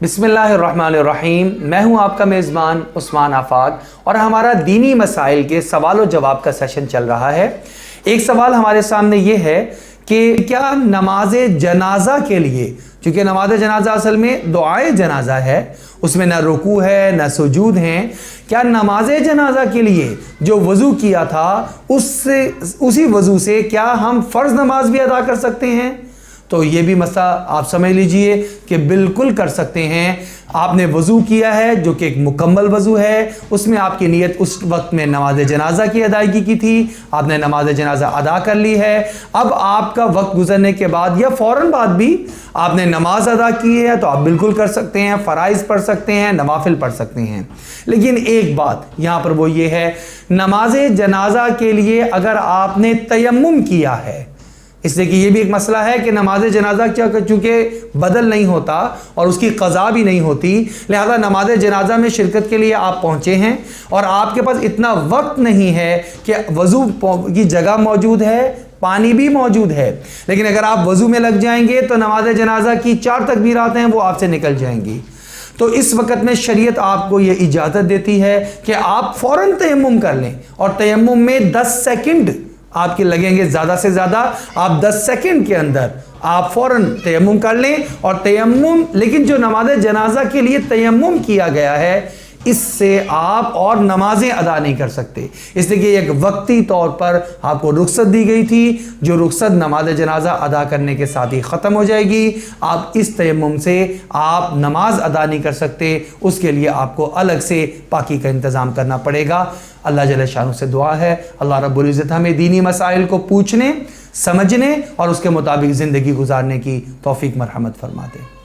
बिस्मिल्लाहिर्रहमानिर्रहीम। मैं हूं आपका मेज़बान उस्मान आफाक और हमारा दीनी मसाइल के सवाल व जवाब का सेशन चल रहा है। एक सवाल हमारे सामने ये है कि क्या नमाज जनाजा के लिए, क्योंकि नमाज जनाजा असल में दुआए जनाजा है, उसमें ना रुकू है ना सुजूद हैं, क्या नमाज जनाजा के लिए जो वज़ू किया था उसी वज़ू से क्या हम फ़र्ज़ नमाज भी अदा कर सकते हैं? तो ये भी मसला आप समझ लीजिए कि बिल्कुल कर सकते हैं। आपने वज़ू किया है जो कि एक मुकम्मल वज़ू है, उसमें आपकी नीयत उस वक्त में नमाज जनाजा की अदायगी की थी, आपने नमाज जनाजा अदा कर ली है। अब आपका वक्त गुजरने के बाद या फ़ौरन बाद भी आपने नमाज अदा की है तो आप बिल्कुल कर सकते हैं, फ़राइज़ पढ़ सकते हैं, नवाफिल पढ़ सकते हैं। लेकिन एक बात यहाँ पर वो ये है, नमाज जनाजा के लिए अगर आपने तयम्मुम किया है, इसलिए कि ये भी एक मसला है कि नमाज जनाजा क्या चूँकि बदल नहीं होता और उसकी क़ज़ा भी नहीं होती, लिहाजा नमाज जनाजा में शिरकत के लिए आप पहुँचे हैं और आपके पास इतना वक्त नहीं है कि वज़ू की जगह मौजूद है, पानी भी मौजूद है, लेकिन अगर आप वज़ू में लग जाएंगे तो नमाज जनाजा की 4 तकबीरात हैं वो आपसे निकल जाएंगी। तो इस वक्त में शरीयत आपको ये इजाज़त देती है कि आप फ़ौरन तयम्मुम कर लें और तयम्मुम में 10 सेकंड आपके लगेंगे, ज़्यादा से ज़्यादा आप 10 सेकंड के अंदर आप फ़ौरन तयम्मुम कर लें। और तयम्मुम, लेकिन जो नमाज जनाजा के लिए तयम्मुम किया गया है, इससे आप और नमाजें अदा नहीं कर सकते, इसलिए कि एक वक्ती तौर पर आपको रुख्सत दी गई थी, जो रुख्सत नमाज जनाजा अदा करने के साथ ही ख़त्म हो जाएगी। आप इस तयम्मुम से आप नमाज अदा नहीं कर सकते, उसके लिए आपको अलग से पाकी का इंतज़ाम करना पड़ेगा। अल्लाह जल्ल शानु से दुआ है, अल्लाह रब्बुल इज़्ज़त हमें दीनी मसाइल को पूछने, समझने और उसके मुताबिक ज़िंदगी गुजारने की तौफीक मरहमत फरमा दे।